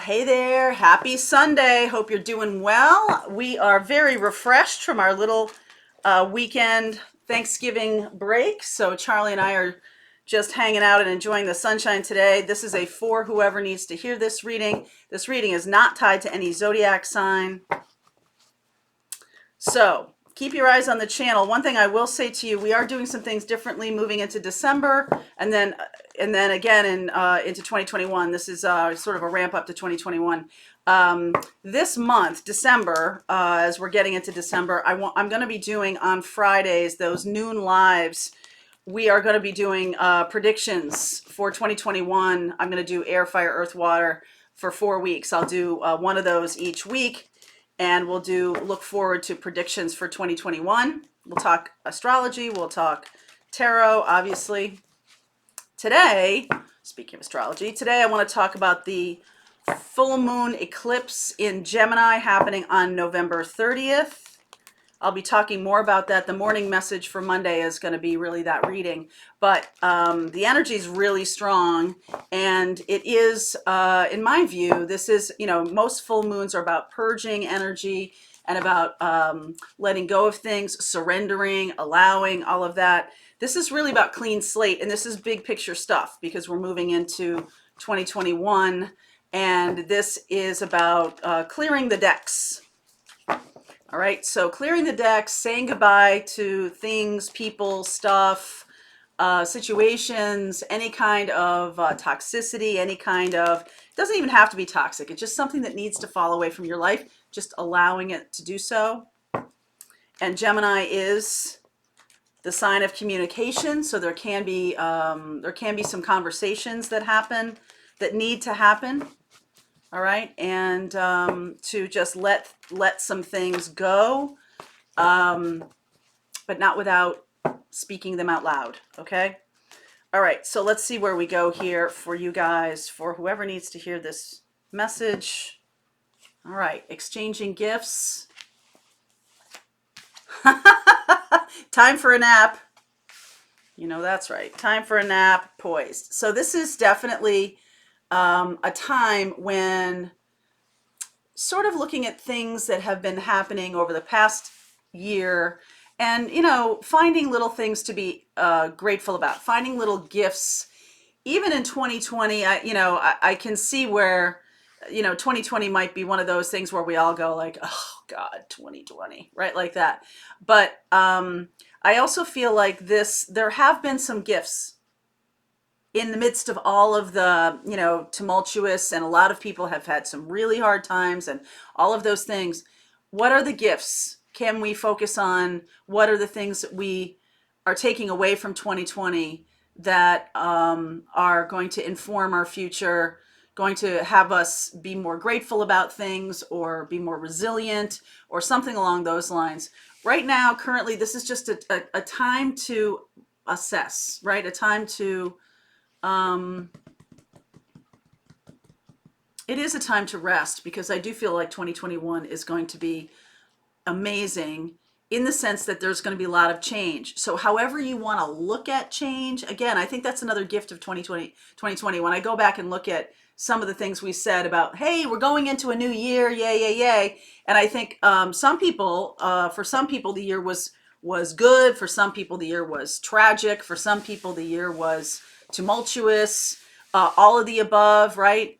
Hey there, happy Sunday. Hope you're doing well. We are very refreshed from our little weekend Thanksgiving break. So, Charlie and I are just hanging out and enjoying the sunshine today. This is a for whoever needs to hear this reading. This reading is not tied to any zodiac sign. So keep your eyes on the channel. One thing I will say to you, we are doing some things differently moving into December, and then again into 2021. This is sort of a ramp up to 2021. This month, December, as we're getting into December, I'm going to be doing on Fridays those noon lives. We are going to be doing predictions for 2021. I'm going to do air, fire, earth, water for 4 weeks. I'll do one of those each week, and we'll look forward to predictions for 2021. We'll talk astrology, we'll talk tarot, obviously. Today, speaking of astrology, today I want to talk about the full moon eclipse in Gemini happening on November 30th. I'll be talking more about that. The morning message for Monday is going to be really that reading. But the energy is really strong. And it is, in my view, this is, most full moons are about purging energy and about letting go of things, surrendering, allowing, all of that. This is really about clean slate. And this is big picture stuff because we're moving into 2021. And this is about clearing the decks. All right, so clearing the decks, saying goodbye to things, people, stuff, situations, any kind of toxicity, any kind of, it doesn't even have to be toxic. It's just something that needs to fall away from your life, just allowing it to do so. And Gemini is the sign of communication, so there can be some conversations that happen, that need to happen. All right, and to just let some things go, but not without speaking them out loud, okay? All right, so let's see where we go here for you guys, for whoever needs to hear this message. All right, exchanging gifts. Time for a nap. You know, that's right. Time for a nap, poised. So this is definitely a time when sort of looking at things that have been happening over the past year and, finding little things to be grateful about, finding little gifts. Even in 2020, I can see where, 2020 might be one of those things where we all go like, oh God, 2020, right? Like that. But I also feel like there have been some gifts in the midst of all of the, tumultuous, and a lot of people have had some really hard times and all of those things. What are the gifts? Can we focus on what are the things that we are taking away from 2020 that are going to inform our future, going to have us be more grateful about things or be more resilient or something along those lines? Right now, currently, this is just a time to assess, right? A time to it is a time to rest, because I do feel like 2021 is going to be amazing in the sense that there's going to be a lot of change. So however you want to look at change, again, I think that's another gift of 2020. When I go back and look at some of the things we said about, hey, we're going into a new year, yay, yay, yay. And I think for some people, the year was good. For some people, the year was tragic. For some people, the year was tumultuous, all of the above, right?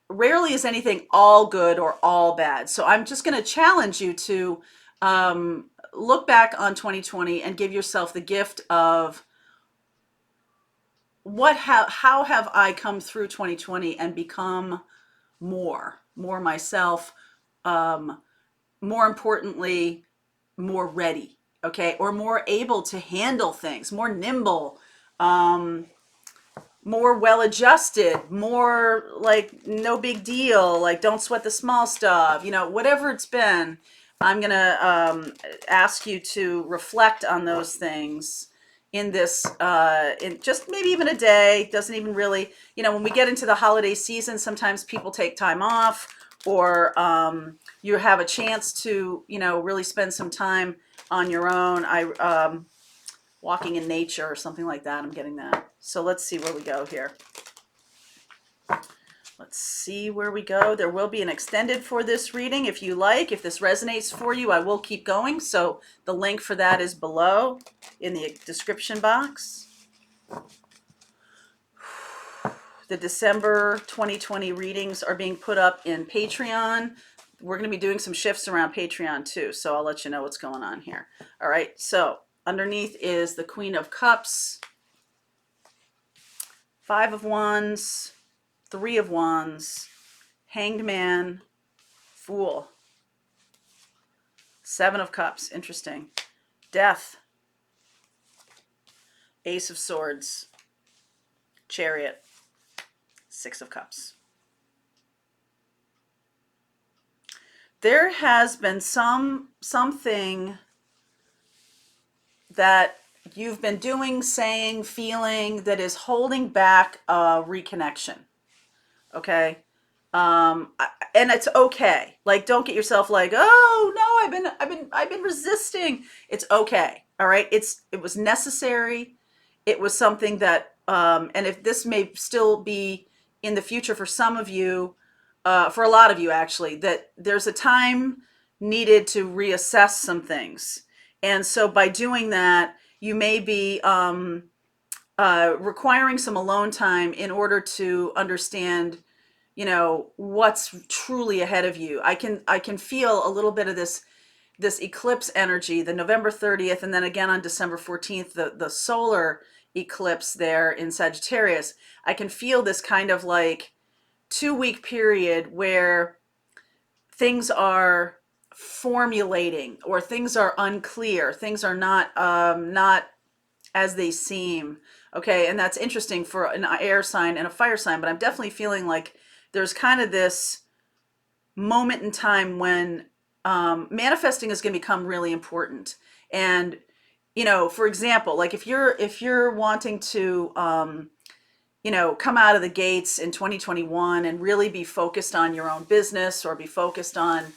Rarely is anything all good or all bad. So I'm just going to challenge you to look back on 2020 and give yourself the gift of how have I come through 2020 and become more myself, more importantly, more ready, okay, or more able to handle things, more nimble, more well-adjusted, more like no big deal, like don't sweat the small stuff, whatever it's been. I'm gonna ask you to reflect on those things in this, in just maybe even a day. Doesn't even really, when we get into the holiday season, sometimes people take time off, or you have a chance to, really spend some time on your own. Walking in nature or something like that. I'm getting that. So let's see where we go here. Let's see where we go. There will be an extended for this reading if you like. If this resonates for you, I will keep going. So the link for that is below in the description box. The December 2020 readings are being put up in Patreon. We're going to be doing some shifts around Patreon too, so I'll let you know what's going on here. All right, so underneath is the Queen of Cups, Five of Wands, Three of Wands, Hanged Man, Fool, Seven of Cups, interesting, Death, Ace of Swords, Chariot, Six of Cups. There has been something that you've been doing, saying, feeling that is holding back a reconnection. Okay. And it's okay. Like, don't get yourself like, oh no, I've been resisting. It's okay. All right. It was necessary. It was something that, and if this may still be in the future for some of you, for a lot of you actually, that there's a time needed to reassess some things. And so by doing that, you may be requiring some alone time in order to understand, what's truly ahead of you. I can feel a little bit of this eclipse energy, the November 30th, and then again on December 14th, the solar eclipse there in Sagittarius. I can feel this kind of like 2-week period where things are formulating or things are unclear, things are not as they seem. Okay, and that's interesting for an air sign and a fire sign, but I'm definitely feeling like there's kind of this moment in time when manifesting is going to become really important. And for example, like if you're wanting to come out of the gates in 2021 and really be focused on your own business or be focused on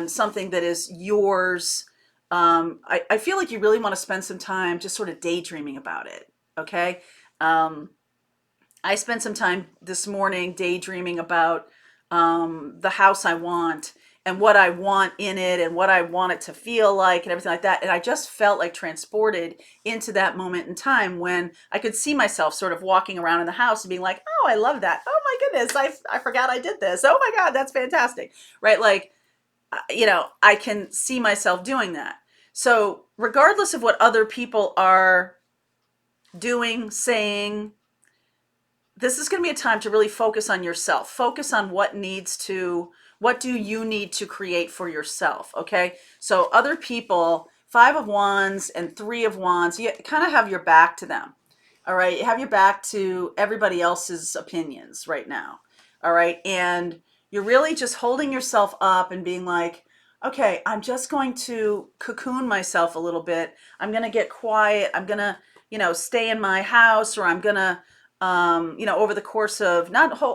something that is yours, I feel like you really want to spend some time just sort of daydreaming about it. Okay. I spent some time this morning daydreaming about the house I want and what I want in it and what I want it to feel like and everything like that. And I just felt like transported into that moment in time when I could see myself sort of walking around in the house and being like, oh, I love that. Oh my goodness, I forgot I did this. Oh my God, that's fantastic. Right? Like, I can see myself doing that. So regardless of what other people are doing, saying, this is going to be a time to really focus on yourself. Focus on what do you need to create for yourself, okay? So other people, Five of Wands and Three of Wands, you kind of have your back to them, all right? You have your back to everybody else's opinions right now, all right? And you're really just holding yourself up and being like, okay, I'm just going to cocoon myself a little bit. I'm going to get quiet. I'm going to, stay in my house, or I'm going to, over the course of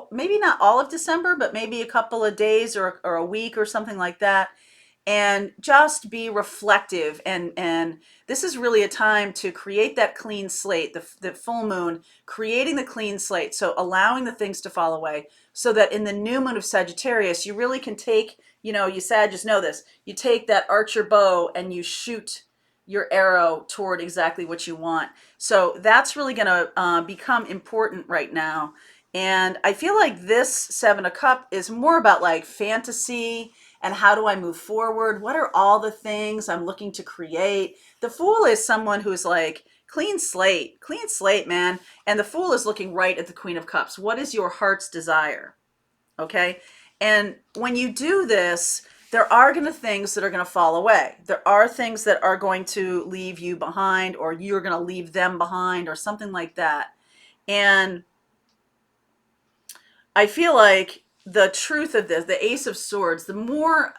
maybe not all of December, but maybe a couple of days or a week or something like that, and just be reflective. And this is really a time to create that clean slate, the full moon, creating the clean slate. So allowing the things to fall away so that in the new moon of Sagittarius, you really can take, you Sagittarius know this, you take that archer bow and you shoot your arrow toward exactly what you want. So that's really going to become important right now. And I feel like this Seven of Cups is more about like fantasy and how do I move forward? What are all the things I'm looking to create? The Fool is someone who's like, clean slate, man. And the Fool is looking right at the Queen of Cups. What is your heart's desire? Okay. And when you do this, there are going to things that are going to fall away. There are things that are going to leave you behind, or you're going to leave them behind, or something like that. And I feel like the truth of this, the Ace of Swords, the more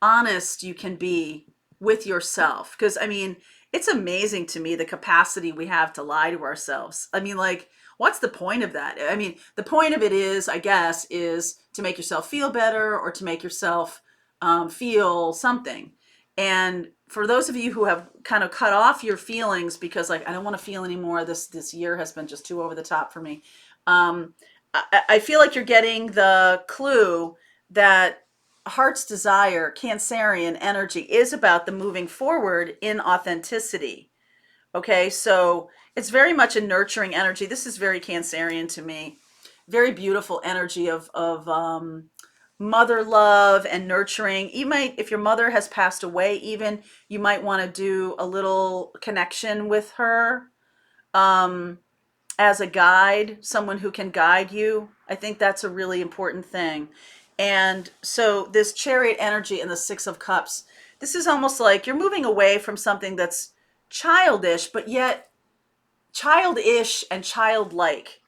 honest you can be with yourself. Because, I mean, it's amazing to me the capacity we have to lie to ourselves. I mean, like, what's the point of that? I mean, the point of it is, I guess, is to make yourself feel better or to make yourself feel something. And for those of you who have kind of cut off your feelings because, like, I don't want to feel anymore. This year has been just too over the top for me. I feel like you're getting the clue that heart's desire, Cancerian energy, is about the moving forward in authenticity. Okay, so it's very much a nurturing energy. This is very Cancerian to me. Very beautiful energy of mother love and nurturing. You might, if your mother has passed away, even you might want to do a little connection with her. Um, as a guide, someone who can guide you. I think that's a really important thing. And so this chariot energy and the 6 of Cups, this is almost like you're moving away from something that's childish, but yet childish and childlike.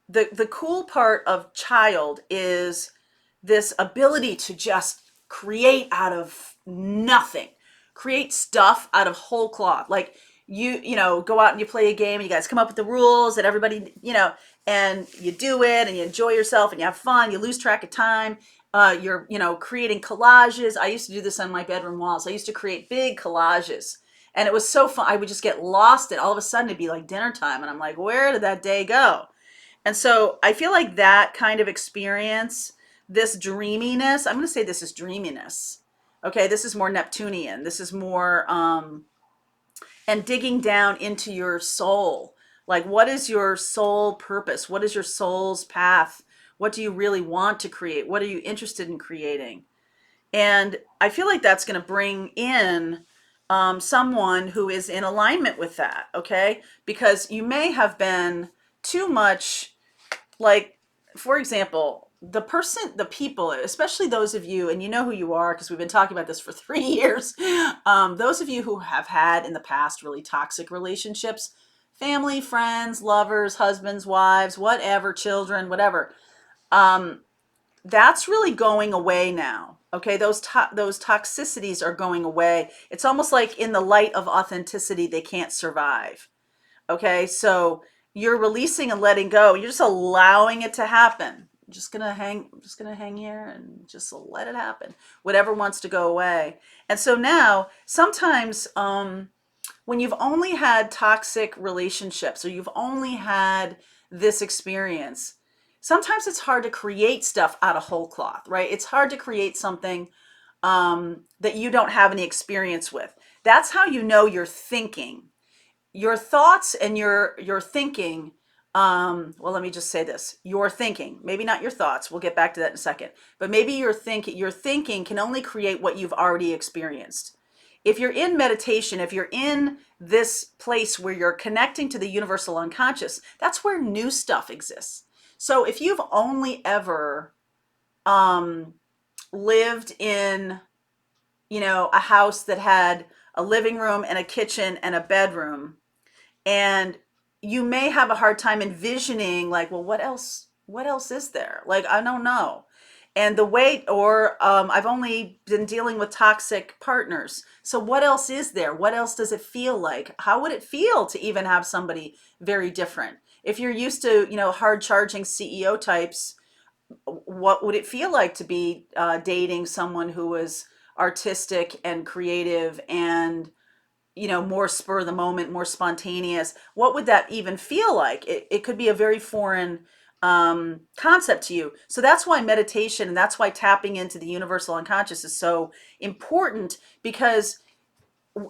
The cool part of child is this ability to just create out of nothing, create stuff out of whole cloth. Like you go out and you play a game and you guys come up with the rules and everybody, and you do it and you enjoy yourself and you have fun, you lose track of time. You're creating collages. I used to do this on my bedroom walls. I used to create big collages, and it was so fun. I would just get lost, and all of a sudden it'd be like dinner time and I'm like, where did that day go? And so I feel like that kind of experience, this dreaminess, I'm going to say this is dreaminess. Okay, this is more Neptunian. This is more, and digging down into your soul. Like, what is your soul purpose? What is your soul's path? What do you really want to create? What are you interested in creating? And I feel like that's going to bring in someone who is in alignment with that, okay? Because you may have been too much, like, for example, the people, especially those of you, and you know who you are because we've been talking about this for 3 years, those of you who have had in the past really toxic relationships, family, friends, lovers, husbands, wives, whatever, children, whatever, um, that's really going away now. Okay, those toxicities are going away. It's almost like in the light of authenticity, they can't survive. Okay, so you're releasing and letting go. You're just allowing it to happen. I'm just gonna hang here and just let it happen. Whatever wants to go away. And so now, sometimes when you've only had toxic relationships or you've only had this experience, sometimes it's hard to create stuff out of whole cloth, right? It's hard to create something that you don't have any experience with. That's how you know you're thinking. Your thoughts and your thinking, well, let me just say this. Your thinking, maybe not your thoughts, we'll get back to that in a second, but maybe your thinking can only create what you've already experienced. If you're in meditation, if you're in this place where you're connecting to the universal unconscious, that's where new stuff exists. So if you've only ever um, lived in, a house that had a living room and a kitchen and a bedroom, and you may have a hard time envisioning, like, well, what else is there, like, I don't know. And the weight, or I've only been dealing with toxic partners, so what else is there? What else does it feel like? How would it feel to even have somebody very different? If you're used to, hard charging CEO types, what would it feel like to be dating someone who was artistic and creative and more spur of the moment, more spontaneous? What would that even feel like? It could be a very foreign concept to you. So that's why meditation and that's why tapping into the universal unconscious is so important, because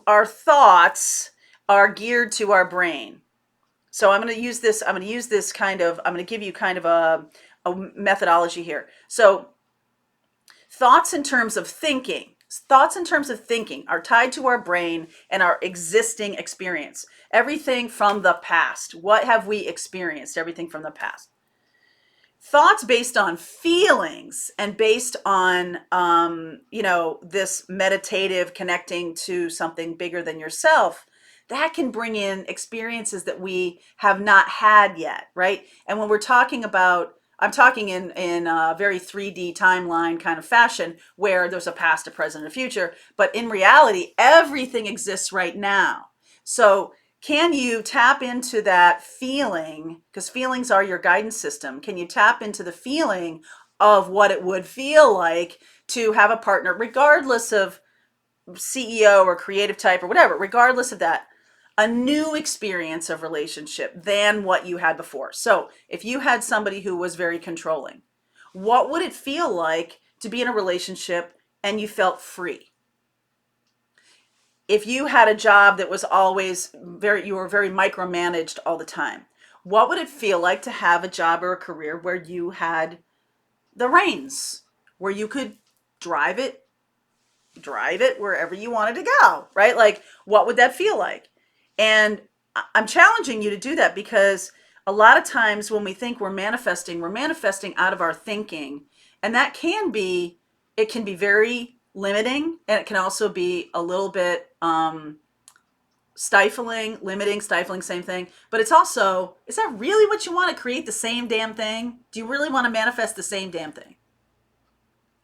our thoughts are geared to our brain. So I'm going to give you kind of a methodology here. So thoughts in terms of thinking are tied to our brain and our existing experience. Everything from the past. What have we experienced? Everything from the past. Thoughts based on feelings and based on, this meditative connecting to something bigger than yourself, that can bring in experiences that we have not had yet, right? And when we're talking about, I'm talking in a very 3D timeline kind of fashion where there's a past, a present, and a future, but in reality, everything exists right now. So can you tap into that feeling? Because feelings are your guidance system. Can you tap into the feeling of what it would feel like to have a partner, regardless of CEO or creative type or whatever, regardless of that? a new experience of relationship than what you had before. So if you had somebody who was very controlling, what would it feel like to be in a relationship and you felt free? If you had a job that was always you were very micromanaged all the time, what would it feel like to have a job or a career where you had the reins, where you could drive it wherever you wanted to go, right? Like, what would that feel like? And I'm challenging you to do that, because a lot of times when we think we're manifesting out of our thinking. And that it can be very limiting, and it can also be a little bit stifling, same thing. But it's also, is that really what you want to create, the same damn thing? Do you really want to manifest the same damn thing?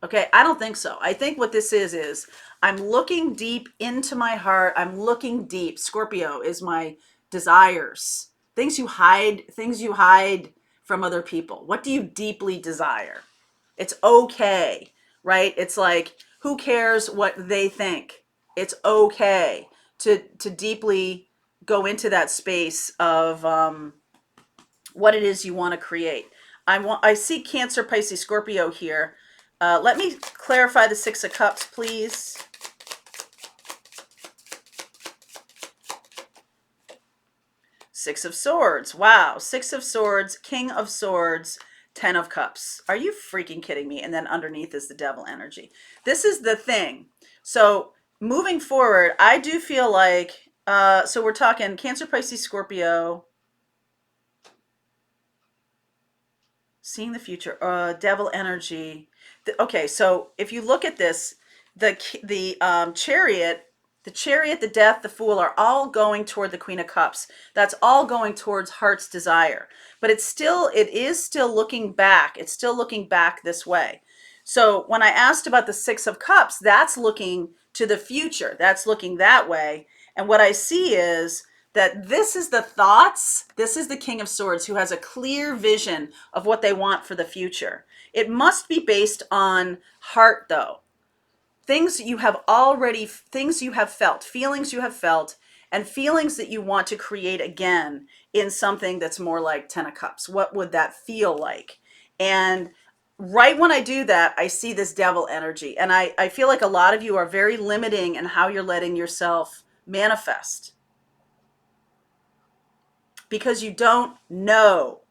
Okay, I don't think so. I think what this is I'm looking deep into my heart. I'm looking deep. Scorpio is my desires. Things you hide from other people. What do you deeply desire? It's okay, right? It's like, who cares what they think? It's okay to deeply go into that space of what it is you want to create. I see Cancer, Pisces, Scorpio here. Let me clarify the Six of Cups, please. Six of Swords. Wow. Six of Swords, King of Swords, 10 of Cups. Are you freaking kidding me? And then underneath is the Devil energy. This is the thing. So moving forward, I do feel like, so we're talking Cancer, Pisces, Scorpio, seeing the future, Devil energy. Okay, so if you look at this, the Chariot, the Death, the Fool are all going toward the Queen of Cups. That's all going towards heart's desire. But it is still looking back. It's still looking back this way. So when I asked about the Six of Cups, that's looking to the future. That's looking that way. And what I see is that this is the thoughts. This is the King of Swords, who has a clear vision of what they want for the future. It must be based on heart, though. Things you have felt, feelings you have felt, and feelings that you want to create again in something that's more like 10 of Cups. What would that feel like? And right when I do that, I see this Devil energy. And I feel like a lot of you are very limiting in how you're letting yourself manifest, because you don't know.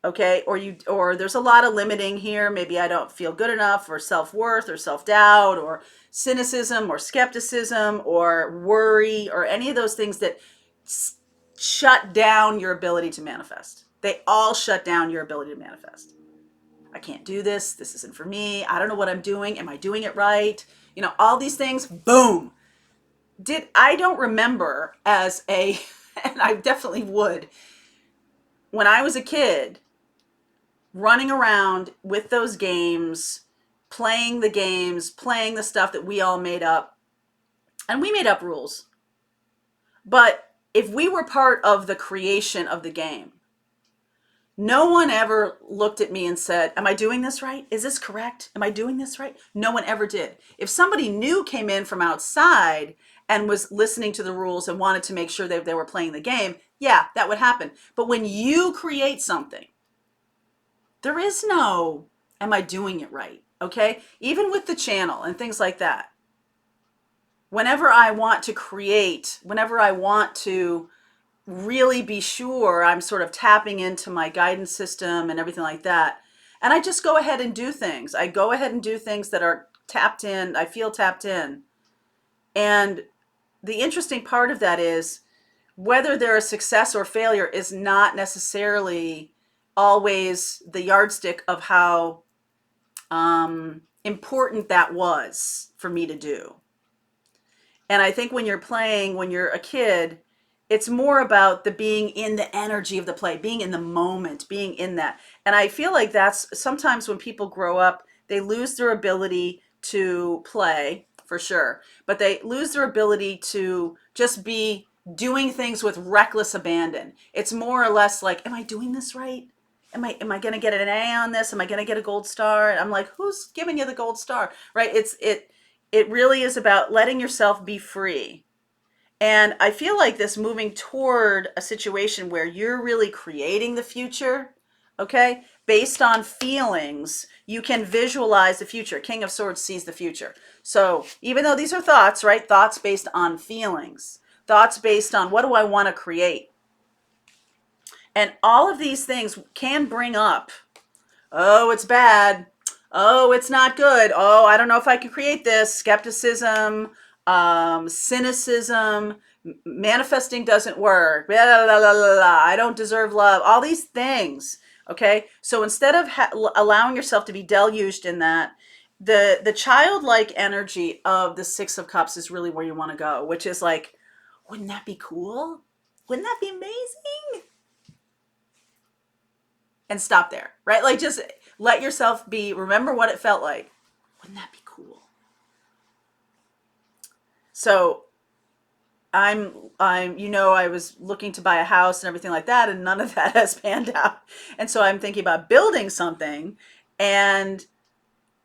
Okay, or there's a lot of limiting here. Maybe I don't feel good enough, or self-worth, or self-doubt, or cynicism, or skepticism, or worry, or any of those things that shut down your ability to manifest. They all shut down your ability to manifest. I can't do this. This isn't for me. I don't know what I'm doing. Am I doing it right? All these things, boom. I don't remember as a, and I definitely would, when I was a kid, running around with those games, playing the stuff that we all made up. And we made up rules. But if we were part of the creation of the game, no one ever looked at me and said, am I doing this right? Is this correct? Am I doing this right? No one ever did. If somebody new came in from outside and was listening to the rules and wanted to make sure that they were playing the game, yeah, that would happen. But when you create something, there is no, am I doing it right? Okay? Even with the channel and things like that. Whenever I want to create, whenever I want to really be sure I'm sort of tapping into my guidance system and everything like that, and I just go ahead and do things. I go ahead and do things that are tapped in. I feel tapped in. And the interesting part of that is, whether they're a success or failure is not necessarily always the yardstick of how important that was for me to do. And I think when you're a kid, it's more about the being in the energy of the play, being in the moment, being in that. And I feel like that's sometimes when people grow up, they lose their ability to play, for sure, but they lose their ability to just be doing things with reckless abandon. It's more or less like, am I doing this right? Am I going to get an A on this? Am I going to get a gold star? And I'm like, who's giving you the gold star? Right? It really is about letting yourself be free. And I feel like this moving toward a situation where you're really creating the future, okay? Based on feelings, you can visualize the future. King of Swords sees the future. So even though these are thoughts, right? Thoughts based on feelings, thoughts based on what do I want to create? And all of these things can bring up, oh, it's bad. Oh, it's not good. Oh, I don't know if I can create this. Skepticism, cynicism, manifesting doesn't work. Blah, blah, blah, blah, blah. I don't deserve love. All these things. Okay. So instead of allowing yourself to be deluged in that, the childlike energy of the Six of Cups is really where you want to go, which is like, wouldn't that be cool? Wouldn't that be amazing? And stop there, right? Like just let yourself be, remember what it felt like. Wouldn't that be cool? So I was looking to buy a house and everything like that, and none of that has panned out. And so I'm thinking about building something, and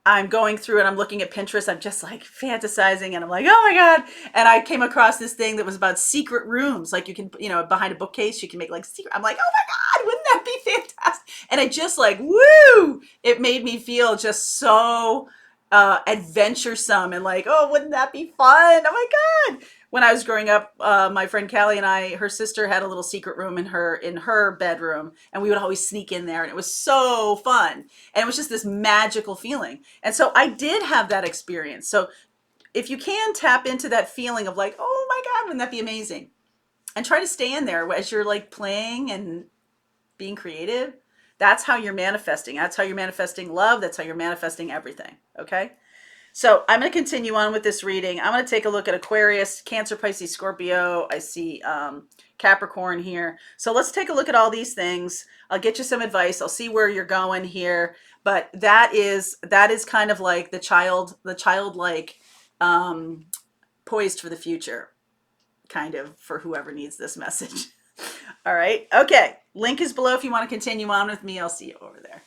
I'm going through and I'm looking at Pinterest. I'm just like fantasizing and I'm like, oh my God. And I came across this thing that was about secret rooms. Like you can, behind a bookcase, you can make like secret. I'm like, oh my God, wouldn't that be fantastic? And I just like, woo, it made me feel just so adventuresome and like, oh, wouldn't that be fun? Oh my God. When I was growing up, my friend Callie and her sister had a little secret room in her bedroom, and we would always sneak in there, and it was so fun. And it was just this magical feeling. And so I did have that experience. So if you can tap into that feeling of like, oh my God, wouldn't that be amazing? And try to stay in there as you're like playing and being creative. That's how you're manifesting. That's how you're manifesting love. That's how you're manifesting everything. Okay. So I'm going to continue on with this reading. I'm going to take a look at Aquarius, Cancer, Pisces, Scorpio. I see Capricorn here. So let's take a look at all these things. I'll get you some advice. I'll see where you're going here. But that is kind of like the childlike, poised for the future, kind of, for whoever needs this message. All right. Okay. Link is below if you want to continue on with me. I'll see you over there.